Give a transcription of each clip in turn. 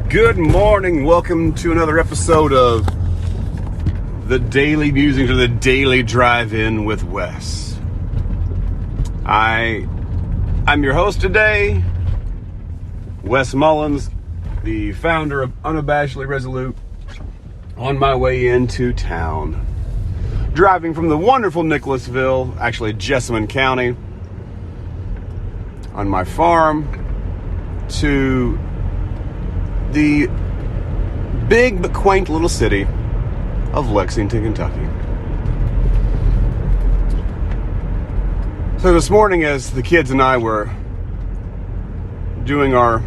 Good morning. Welcome to another episode of the Daily Musings or the Daily Drive-In with Wes. I'm your host today, Wes Mullins, the founder of Unabashedly Resolute, on my way into town. Driving from the wonderful Nicholasville, actually Jessamine County, on my farm to the big but quaint little city of Lexington, Kentucky. So this morning, as the kids and I were doing our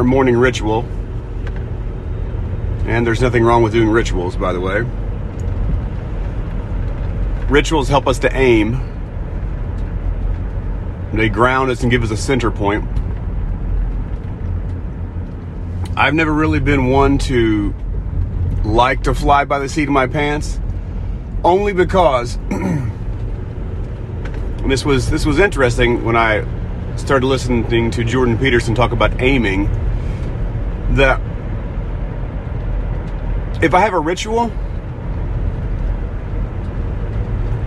morning ritual, and there's nothing wrong with doing rituals, by the way. Rituals help us to aim. They ground us and give us a center point. I've never really been one to like to fly by the seat of my pants, only because and this was interesting when I started listening to Jordan-Peterson talk about aiming, that if I have a ritual,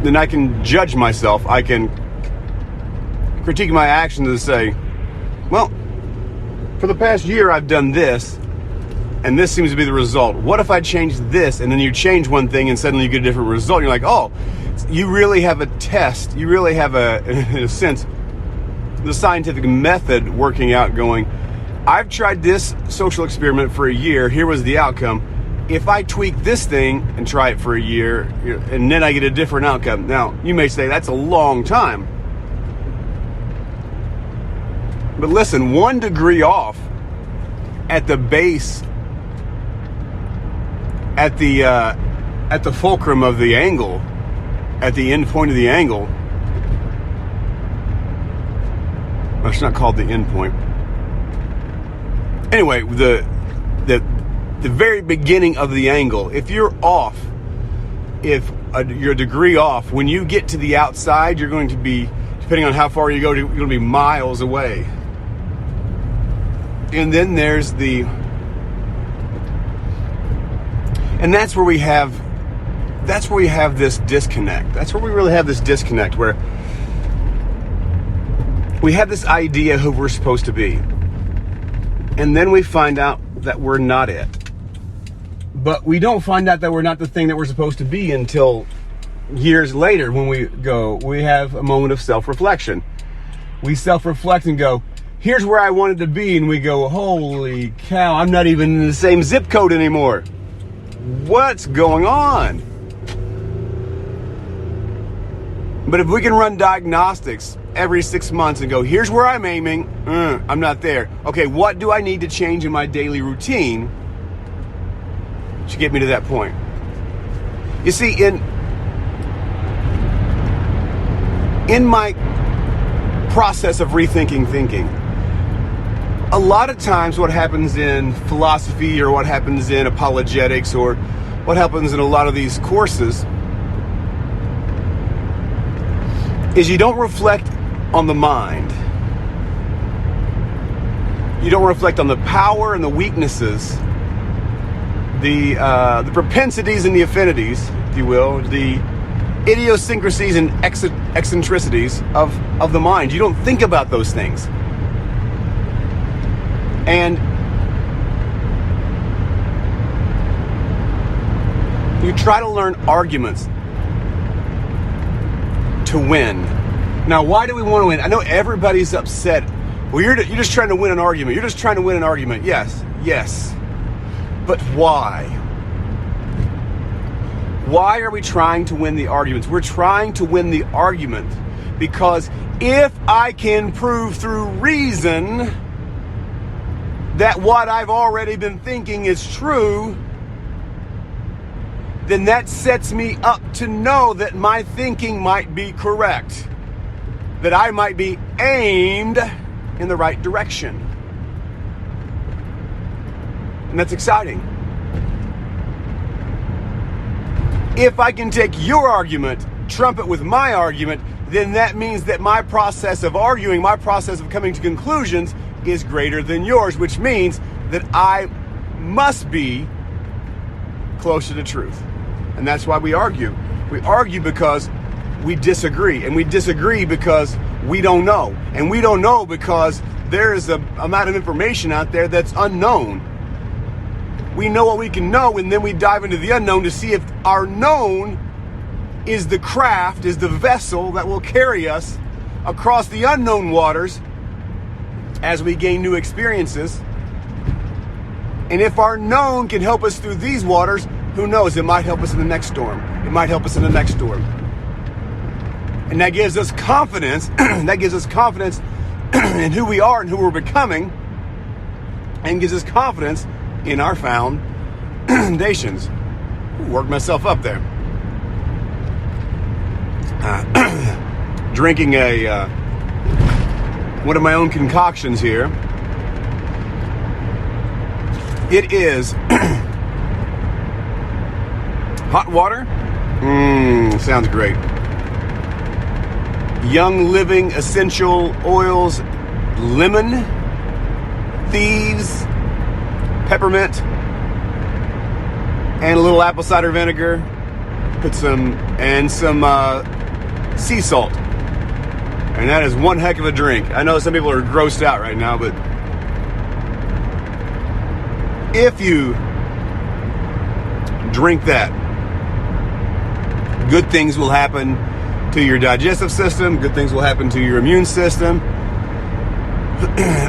then I can judge myself. I can critique my actions and say, well, for the past year I've done this, and this seems to be the result. What if I change this? And then you change one thing and suddenly you get a different result. You're like, oh, you really have a test. You really have in a sense, the scientific method working out, going, I've tried this social experiment for a year. Here was the outcome. If I tweak this thing and try it for a year, and then I get a different outcome. Now, you may say that's a long time. But listen, 1 degree off at the base, at the fulcrum of the angle, at the end point of the angle. Well, it's not called the end point. Anyway, the very beginning of the angle, if you're off, you're a degree off, when you get to the outside, you're going to be, depending on how far you go, you're going to be miles away. And then there's and that's where we have this disconnect. That's where we really have this disconnect, where we have this idea of who we're supposed to be. And then we find out that we're not it. But we don't find out that we're not the thing that we're supposed to be until years later, when we have a moment of self-reflection. We self-reflect and go, here's where I wanted to be, and we go, holy cow, I'm not even in the same zip code anymore. What's going on? But if we can run diagnostics every 6 months and go, here's where I'm aiming, I'm not there. Okay, what do I need to change in my daily routine to get me to that point? You see, in my process of rethinking thinking, a lot of times what happens in philosophy, or what happens in apologetics, or what happens in a lot of these courses, is you don't reflect on the mind. You don't reflect on the power and the weaknesses, the propensities and the affinities, if you will, the idiosyncrasies and eccentricities of the mind. You don't think about those things. And you try to learn arguments to win. Now, why do we want to win? I know everybody's upset. Well, you're just trying to win an argument. You're just trying to win an argument. Yes. But why? Why are we trying to win the arguments? We're trying to win the argument because if I can prove through reason that what I've already been thinking is true, then that sets me up to know that my thinking might be correct, that I might be aimed in the right direction. And that's exciting. If I can take your argument, trump it with my argument, then that means that my process of arguing, my process of coming to conclusions is greater than yours, which means that I must be closer to truth. And that's why we argue. We argue because we disagree. And we disagree because we don't know. And we don't know because there is an amount of information out there that's unknown. We know what we can know, and then we dive into the unknown to see if our known is the craft, is the vessel that will carry us across the unknown waters as we gain new experiences. And if our known can help us through these waters, who knows? It might help us in the next storm. It might help us in the next storm. And that gives us confidence. That gives us confidence in who we are and who we're becoming, and gives us confidence in our foundations. Worked myself up there. Drinking one of my own concoctions here. It is hot water. Sounds great. Young Living essential oils, lemon, thieves, peppermint, and a little apple cider vinegar. Put some sea salt. And that is one heck of a drink. I know some people are grossed out right now, but if you drink that, good things will happen to your digestive system. Good things will happen to your immune system.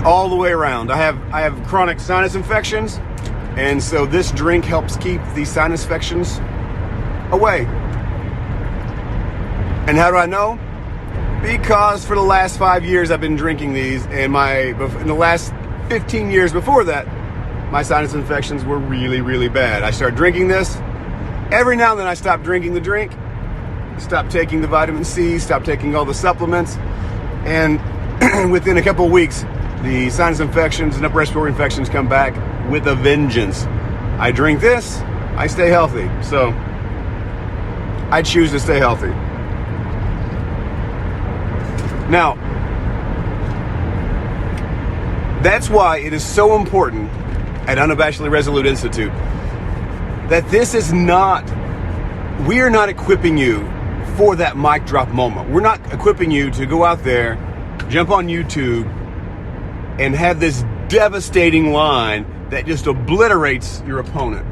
All the way around. I have chronic sinus infections, and so this drink helps keep these sinus infections away. And how do I know? Because for the last 5 years I've been drinking these, and in the last 15 years before that, my sinus infections were really, really bad. I started drinking this. Every now and then I stop drinking the drink, stop taking the vitamin C, stop taking all the supplements, and within a couple of weeks, the sinus infections and upper respiratory infections come back with a vengeance. I drink this, I stay healthy. So I choose to stay healthy. Now, that's why it is so important at Unabashedly Resolute Institute that we are not equipping you for that mic drop moment. We're not equipping you to go out there, jump on YouTube, and have this devastating line that just obliterates your opponent.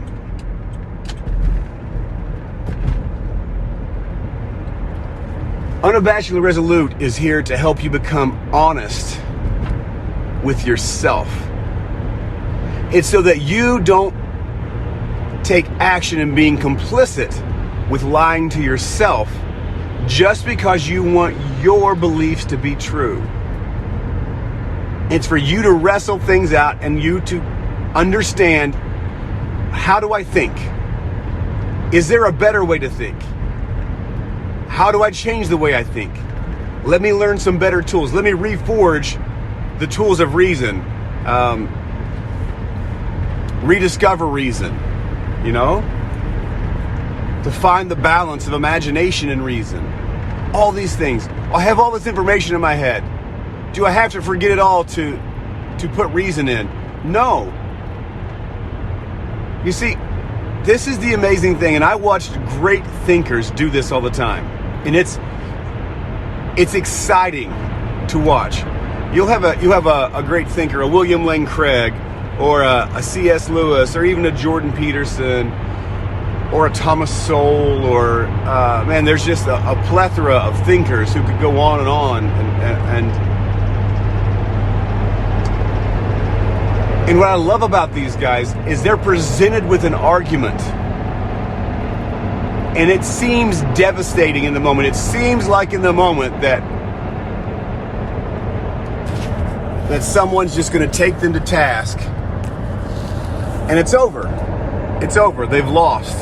Unabashedly Resolute is here to help you become honest with yourself. It's so that you don't take action in being complicit with lying to yourself just because you want your beliefs to be true. It's for you to wrestle things out and you to understand, how do I think? Is there a better way to think? How do I change the way I think? Let me learn some better tools. Let me reforge the tools of reason. Rediscover reason, to find the balance of imagination and reason. All these things. I have all this information in my head. Do I have to forget it all to put reason in? No. You see, this is the amazing thing, and I watched great thinkers do this all the time. And it's exciting to watch. You have a great thinker, a William Lane Craig, or a C.S. Lewis, or even a Jordan-Peterson, or a Thomas Sowell, or there's just a plethora of thinkers who could go on and on. And what I love about these guys is they're presented with an argument. And it seems devastating in the moment. It seems like in the moment that someone's just going to take them to task. And it's over. It's over. They've lost.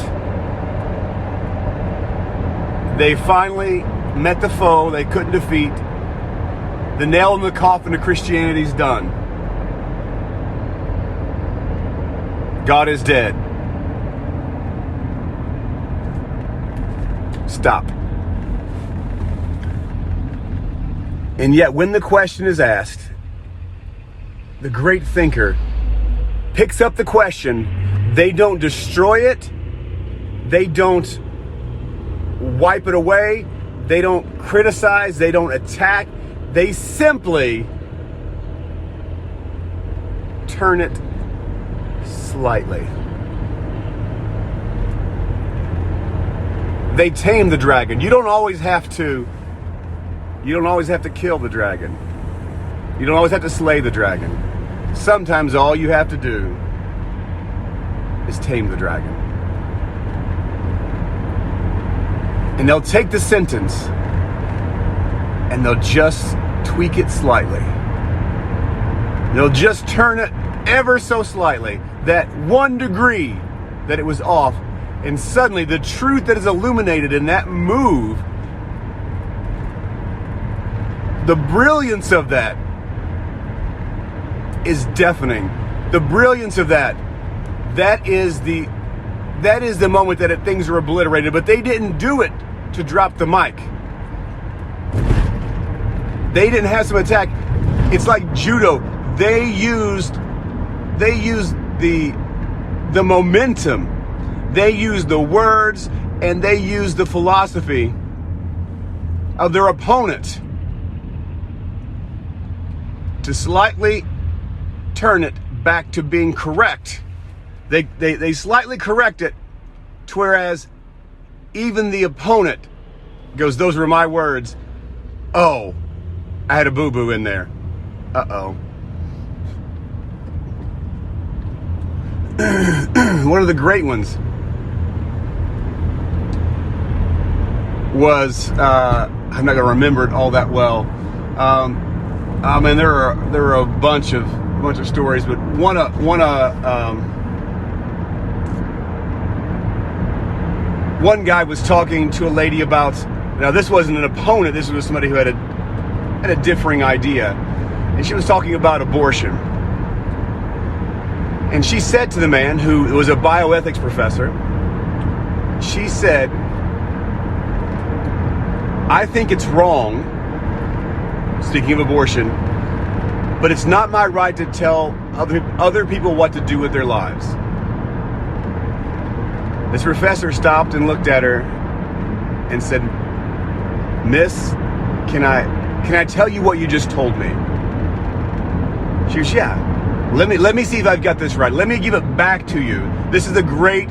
They finally met the foe they couldn't defeat. The nail in the coffin of Christianity's done. God is dead. Stop. And yet, when the question is asked, the great thinker picks up the question. They don't destroy it. They don't wipe it away. They don't criticize. They don't attack. They simply turn it slightly. They tame the dragon. You don't always have to kill the dragon. You don't always have to slay the dragon. Sometimes all you have to do is tame the dragon. And they'll take the sentence and they'll just tweak it slightly. They'll just turn it ever so slightly, that 1 degree that it was off, and suddenly the truth that is illuminated in that move, the brilliance of that is deafening. The brilliance of that is the moment that things are obliterated. But they didn't do it to drop the mic. They didn't have some attack. It's like judo. They used the momentum. They used the words and they used the philosophy of their opponent to slightly turn it back to being correct. They slightly correct it, to whereas even the opponent goes, those were my words. Oh, I had a boo-boo in there. Uh-oh. One of the great ones was, I'm not going to remember it all that well. I mean, there are a bunch of stories, but one guy was talking to a lady about. Now, this wasn't an opponent. This was somebody who had a differing idea, and she was talking about abortion. And she said to the man, who was a bioethics professor, she said, "I think it's wrong, speaking of abortion, but it's not my right to tell other people what to do with their lives." This professor stopped and looked at her and said, "Miss, can I tell you what you just told me?" She goes, "Yeah. Let me see if I've got this right. Let me give it back to you." This is a great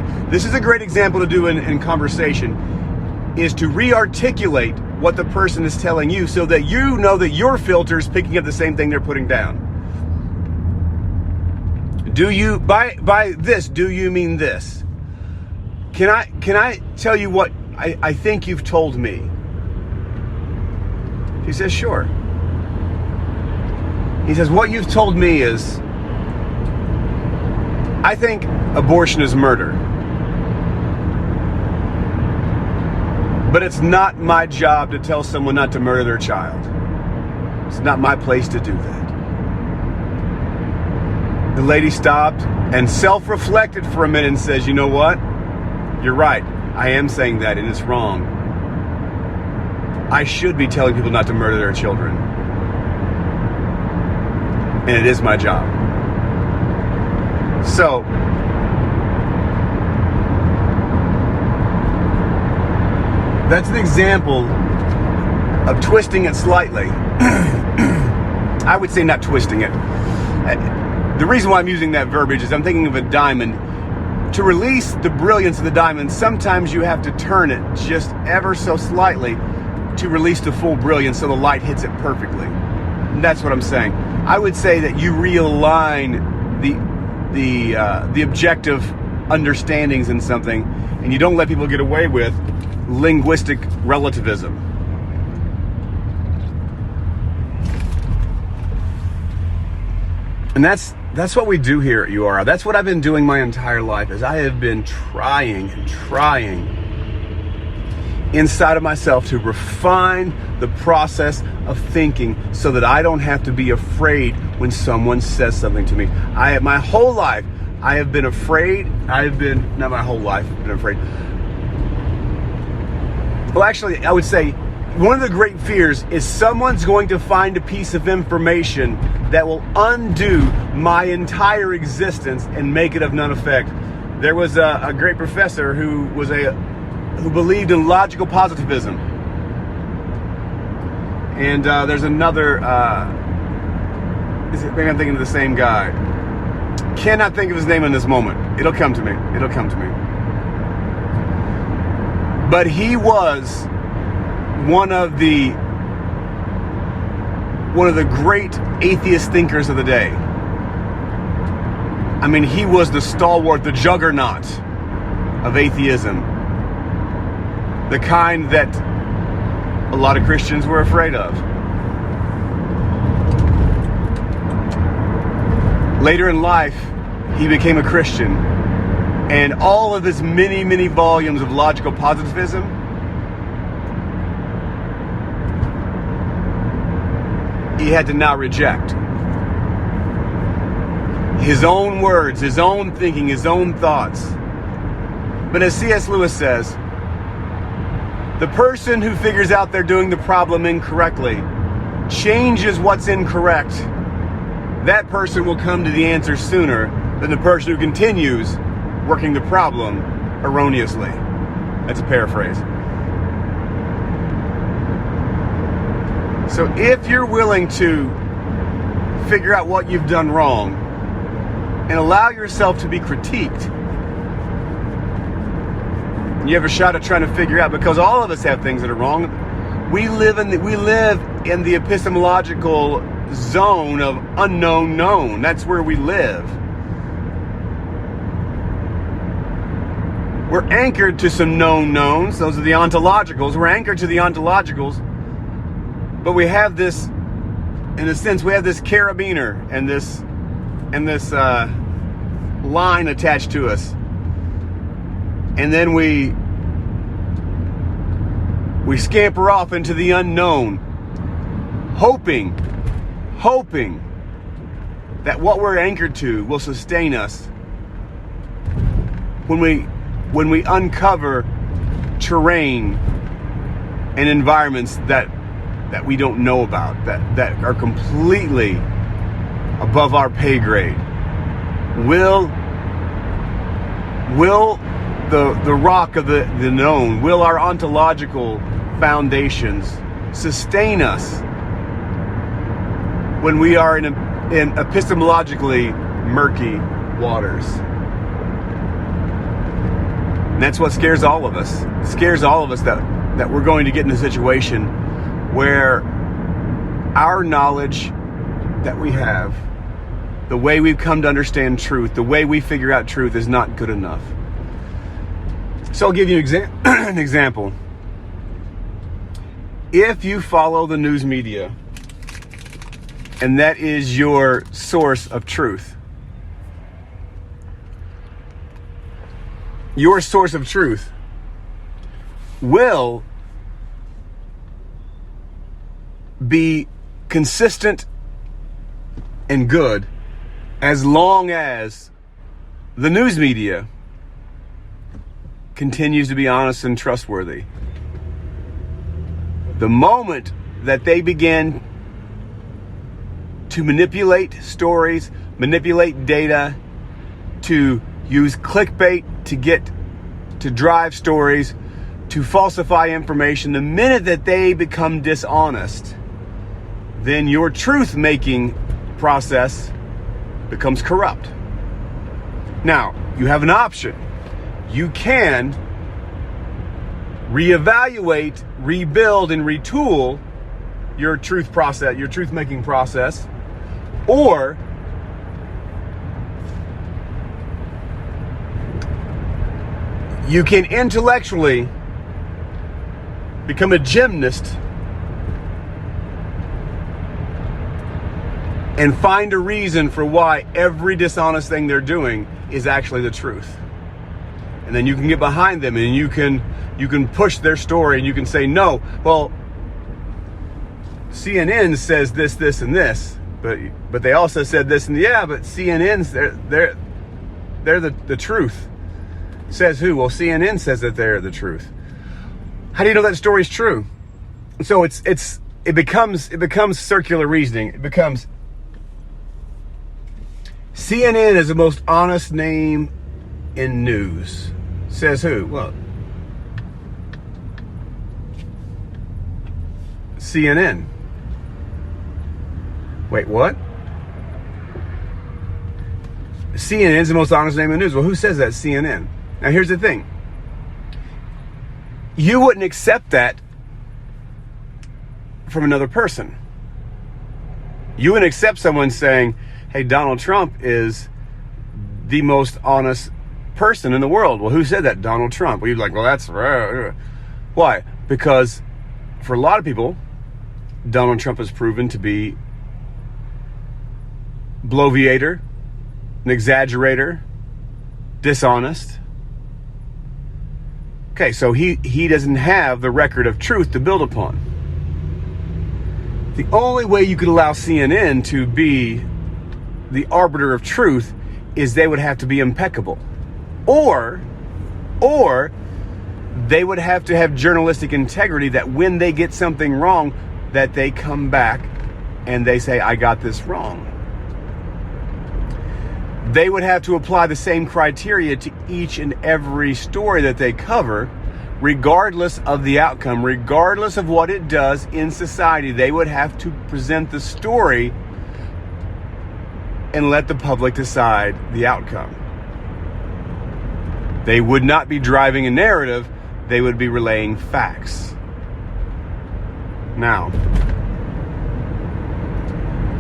example to do in conversation, is to re-articulate what the person is telling you so that you know that your filter is picking up the same thing they're putting down. Do you, by this, do you mean this? Can I tell you what I think you've told me? She says, "Sure." He says, "What you've told me is, I think abortion is murder. But it's not my job to tell someone not to murder their child. It's not my place to do that." The lady stopped and self-reflected for a minute and says, "You know what? You're right. I am saying that, and it's wrong. I should be telling people not to murder their children. And it is my job." So, that's an example of twisting it slightly. I would say not twisting it. The reason why I'm using that verbiage is I'm thinking of a diamond. To release the brilliance of the diamond, sometimes you have to turn it just ever so slightly to release the full brilliance so the light hits it perfectly. And that's what I'm saying. I would say that you realign the objective understandings in something, and you don't let people get away with linguistic relativism. And that's what we do here at URI. That's what I've been doing my entire life, is I have been trying inside of myself to refine the process of thinking so that I don't have to be afraid when someone says something to me. My whole life, I have been afraid. Not my whole life, I've been afraid. Well, actually, I would say one of the great fears is someone's going to find a piece of information that will undo my entire existence and make it of none effect. There was a great professor who believed in logical positivism. And there's another, maybe I'm thinking of the same guy. Cannot think of his name in this moment. It'll come to me. But he was one of the great atheist thinkers of the day. I mean, he was the stalwart, the juggernaut of atheism. The kind that a lot of Christians were afraid of. Later in life, he became a Christian. And all of his many, many volumes of logical positivism he had to now reject. His own words, his own thinking, his own thoughts. But as C.S. Lewis says, the person who figures out they're doing the problem incorrectly changes what's incorrect. That person will come to the answer sooner than the person who continues working the problem erroneously. That's a paraphrase. So if you're willing to figure out what you've done wrong and allow yourself to be critiqued, you have a shot at trying to figure out, because all of us have things that are wrong. We live in the epistemological zone of unknown known. That's where we live. We're anchored to some known knowns. Those are the ontologicals. We're anchored to the ontologicals. But we have this, in a sense, we have this carabiner and this line attached to us. And then we scamper off into the unknown, hoping that what we're anchored to will sustain us when we uncover terrain and environments that we don't know about, that are completely above our pay grade. Will the rock of the known, will our ontological foundations sustain us when we are in epistemologically murky waters? And that's what scares all of us. It scares all of us that we're going to get in a situation where our knowledge that we have, the way we've come to understand truth, the way we figure out truth is not good enough. So I'll give you an example. If you follow the news media, and that is your source of truth, your source of truth will be consistent and good as long as the news media continues to be honest and trustworthy. The moment that they begin to manipulate stories, manipulate data, to use clickbait to drive stories, to falsify information, the minute that they become dishonest, then your truth-making process becomes corrupt. Now, you have an option. You can reevaluate, rebuild, and retool your truth process, your truth-making process, or you can intellectually become a gymnast and find a reason for why every dishonest thing they're doing is actually the truth. And then you can get behind them and you can push their story and you can say, no, well, CNN says this, this, and this, but they also said this, and yeah, but CNN's they're the truth. Says who? Well, CNN says that they're the truth. How do you know that story's true? So it becomes circular reasoning. It becomes CNN is the most honest name in news. Says who? Well, CNN. Wait, what? CNN is the most honest name in the news. Well, who says that? CNN. Now, here's the thing. You wouldn't accept that from another person. You wouldn't accept someone saying, hey, Donald Trump is the most honest person in the world. Well, who said that? Donald Trump. Well, you'd be like, well, that's right. Why? Because for a lot of people, Donald Trump has proven to be bloviator, an exaggerator, dishonest. Okay, so he doesn't have the record of truth to build upon. The only way you could allow CNN to be the arbiter of truth is they would have to be impeccable. Or they would have to have journalistic integrity that when they get something wrong, that they come back and they say, I got this wrong. They would have to apply the same criteria to each and every story that they cover, regardless of the outcome, regardless of what it does in society. They would have to present the story and let the public decide the outcome. They would not be driving a narrative, they would be relaying facts. Now,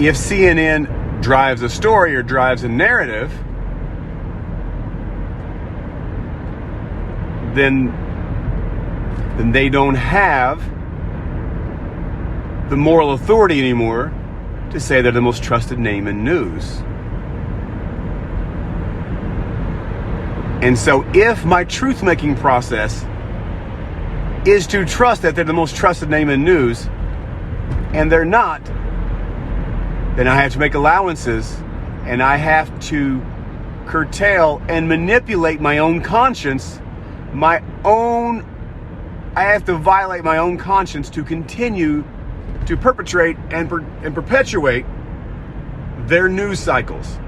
if CNN drives a story or drives a narrative, then they don't have the moral authority anymore to say they're the most trusted name in news. And so if my truth-making process is to trust that they're the most trusted name in news, and they're not, then I have to make allowances, and I have to curtail and manipulate my own conscience, I have to violate my own conscience to continue to perpetrate and perpetuate their news cycles.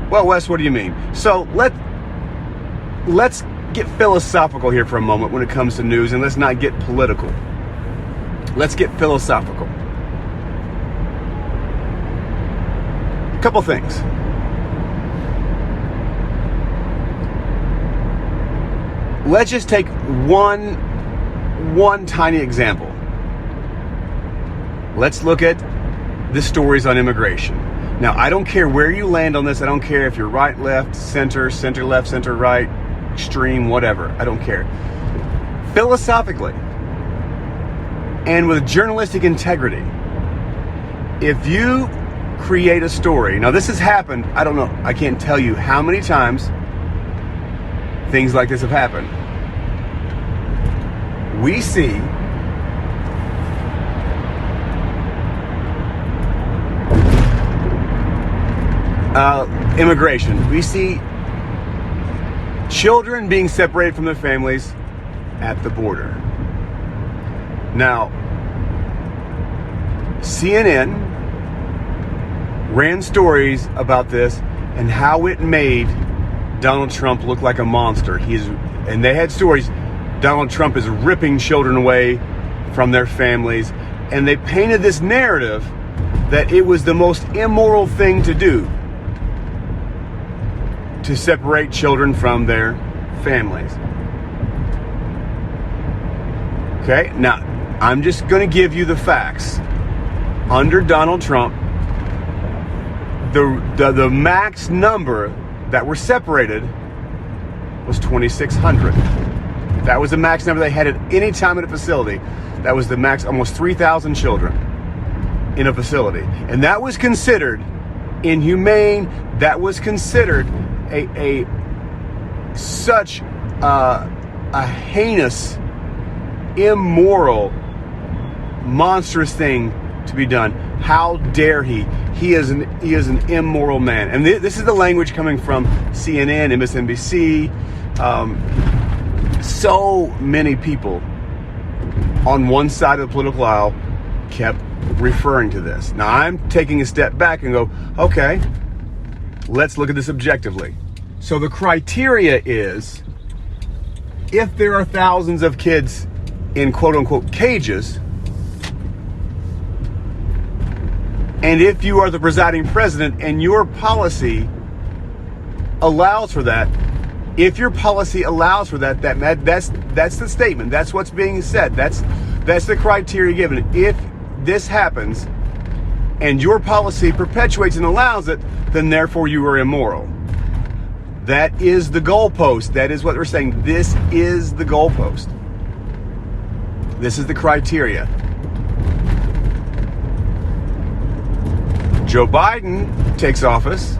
Well, Wes, what do you mean? So let's get philosophical here for a moment when it comes to news, and let's not get political. Let's get philosophical. A couple things. Let's just take one tiny example. Let's look at the stories on immigration. Now, I don't care where you land on this. I don't care if you're right, left, center, center, left, center, right, extreme, whatever. I don't care. Philosophically, and with journalistic integrity, if you create a story, now this has happened, I don't know, I can't tell you how many times things like this have happened. We see immigration. We see children being separated from their families at the border. Now, CNN ran stories about this and how it made Donald Trump look like a monster. And they had stories, Donald Trump is ripping children away from their families. And they painted this narrative that it was the most immoral thing to do, to separate children from their families. Okay, now I'm just going to give you the facts. Under Donald Trump, the max number that were separated was 2,600. That was the max number they had at any time at a facility. That was the max, almost 3,000 children in a facility. And that was considered inhumane. That was considered such a heinous, immoral, monstrous thing to be done. How dare he? He is an immoral man. And this is the language coming from CNN, MSNBC, So many people on one side of the political aisle kept referring to this. Now I'm taking a step back and go, okay, let's look at this objectively. So the criteria is, if there are thousands of kids in quote unquote cages, and if you are the presiding president and your policy allows for that, if your policy allows for that, that's the statement. That's what's being said. That's the criteria given. If this happens and your policy perpetuates and allows it, then therefore you are immoral. That is the goalpost. That is what we're saying. This is the goalpost. This is the criteria. Joe Biden takes office,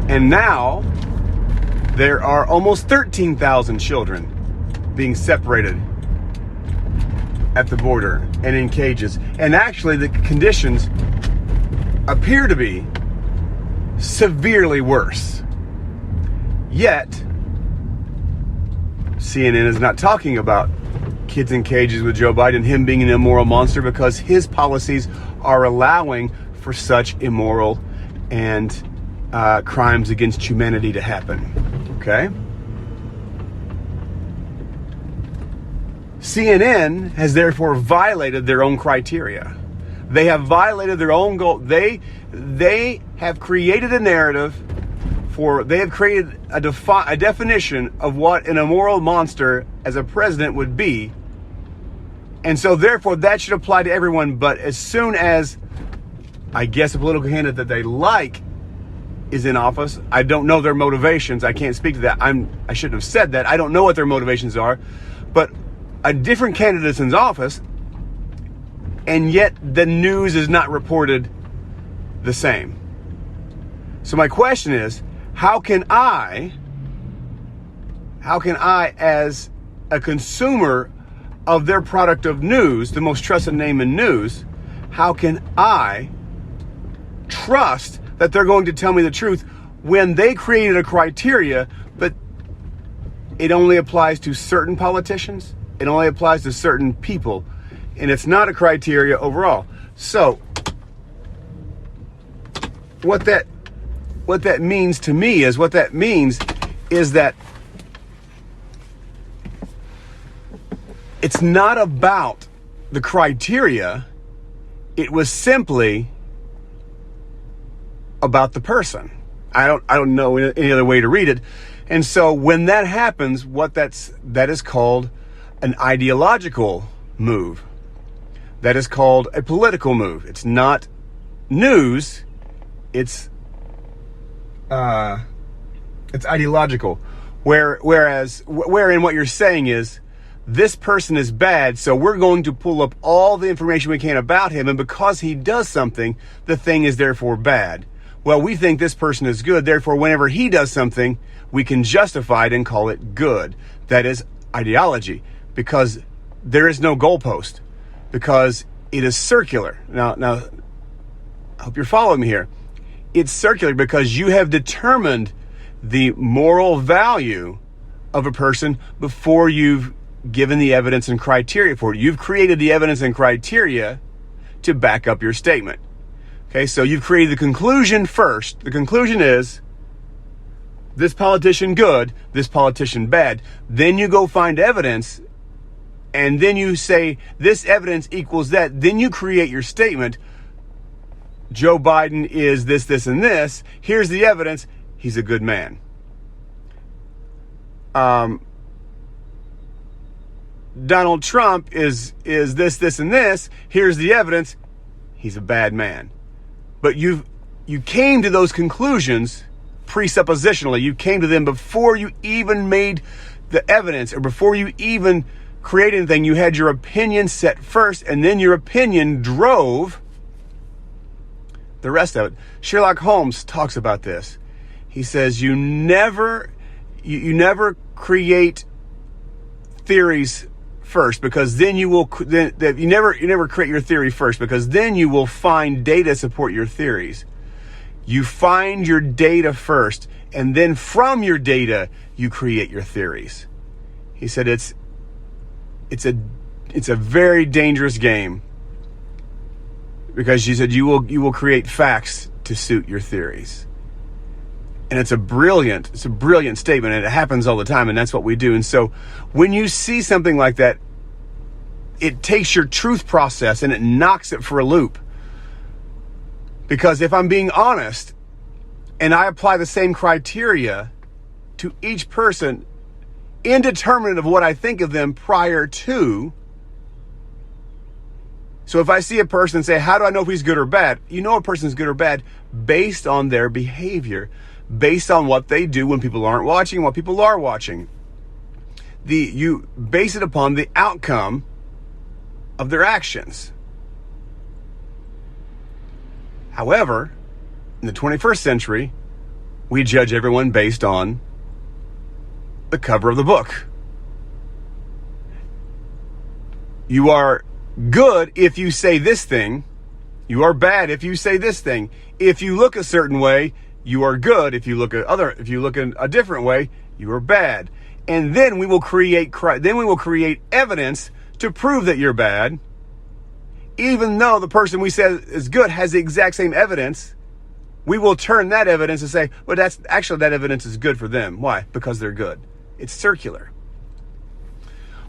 and now there are almost 13,000 children being separated at the border and in cages. And actually the conditions appear to be severely worse. Yet, CNN is not talking about kids in cages with Joe Biden, him being an immoral monster, because his policies are allowing for such immoral and crimes against humanity to happen. Okay? CNN has therefore violated their own criteria. They have violated their own goal. They have created a narrative they have created a definition of what an immoral monster as a president would be. And so therefore that should apply to everyone. But as soon as, I guess, a political candidate that they like is in office, I don't know their motivations. I can't speak to that. I shouldn't have said that. I don't know what their motivations are. But a different candidate is in office, and yet the news is not reported the same. So my question is, how can I, as a consumer of their product of news, the most trusted name in news, how can I trust that they're going to tell me the truth when they created a criteria, but it only applies to certain politicians? It only applies to certain people, and it's not a criteria overall. So what that means to me is, that it's not about the criteria. It was simply about the person. I don't know any other way to read it. And so when that happens, that is called an ideological move. That is called a political move. It's not news. It's ideological. Wherein what you're saying is, this person is bad, so we're going to pull up all the information we can about him, and because he does something, the thing is therefore bad. Well, we think this person is good, therefore whenever he does something, we can justify it and call it good. That is ideology, because there is no goalpost, because it is circular. Now, I hope you're following me here. It's circular because you have determined the moral value of a person before you've given the evidence and criteria for it. You've created the evidence and criteria to back up your statement. Okay, so you've created the conclusion first. The conclusion is, this politician good, this politician bad. Then you go find evidence, and then you say, this evidence equals that. Then you create your statement. Joe Biden is this, this, and this. Here's the evidence. He's a good man. Donald Trump is this, this, and this. Here's the evidence. He's a bad man. But you came to those conclusions presuppositionally. You came to them before you even made the evidence, or before you even created anything. You had your opinion set first, and then your opinion drove the rest of it. Sherlock Holmes talks about this. He says you never create theories first, because then you never create your theory first, because then you will find data support your theories. You find your data first, and then from your data you create your theories. He said it's a very dangerous game, because she said you will create facts to suit your theories. And it's a brilliant statement, and it happens all the time, and that's what we do. And so when you see something like that, it takes your truth process and it knocks it for a loop. Because if I'm being honest and I apply the same criteria to each person, indeterminate of what I think of them prior to. So if I see a person and say, how do I know if he's good or bad? You know a person's good or bad based on their behavior, based on what they do when people aren't watching, what people are watching. You base it upon the outcome of their actions. However, in the 21st century, we judge everyone based on the cover of the book. You are good if you say this thing. You are bad if you say this thing. If you look a certain way, you are good. If you look in a different way, you are bad. And then we will create evidence to prove that you're bad, even though the person we say is good has the exact same evidence. We will turn that evidence and say, well, that evidence is good for them. Why? Because they're good. It's circular.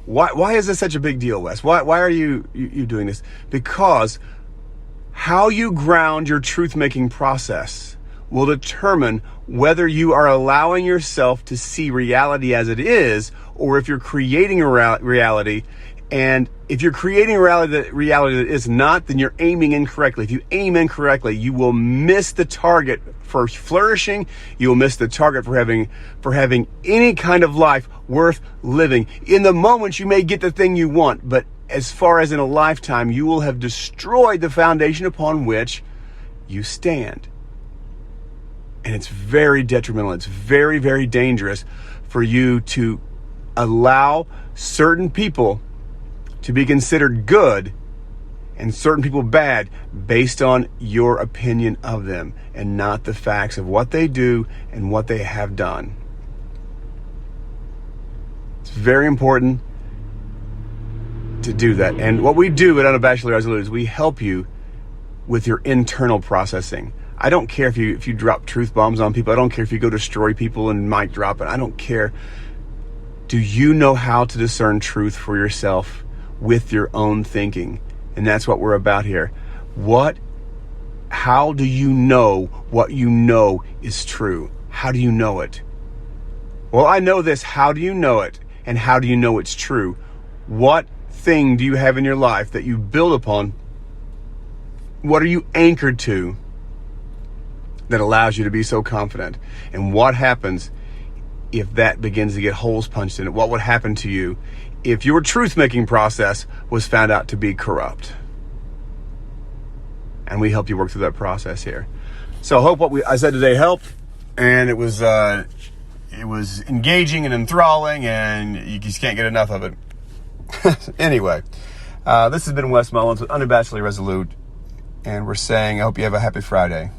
Why is this such a big deal, Wes? Why are you doing this? Because how you ground your truth-making process will determine whether you are allowing yourself to see reality as it is, or if you're creating a reality. And if you're creating a reality that is not, then you're aiming incorrectly. If you aim incorrectly, you will miss the target for flourishing. You will miss the target for having any kind of life worth living. In the moment, you may get the thing you want, but as far as in a lifetime, you will have destroyed the foundation upon which you stand. And it's very detrimental. It's very, very dangerous for you to allow certain people to be considered good and certain people bad based on your opinion of them and not the facts of what they do and what they have done. It's very important to do that. And what we do at Unabashedly Resolute is we help you with your internal processing. I don't care if you drop truth bombs on people. I don't care if you go destroy people and mic drop it. I don't care. Do you know how to discern truth for yourself with your own thinking? And that's what we're about here. How do you know what you know is true? How do you know it? Well, I know this. How do you know it? And how do you know it's true? What thing do you have in your life that you build upon? What are you anchored to that allows you to be so confident? And what happens if that begins to get holes punched in it? What would happen to you if your truth-making process was found out to be corrupt? And we help you work through that process here. So I hope what I said today helped, and it was engaging and enthralling, and you just can't get enough of it. Anyway, this has been Wes Mullins with Unabashedly Resolute, and we're saying I hope you have a happy Friday.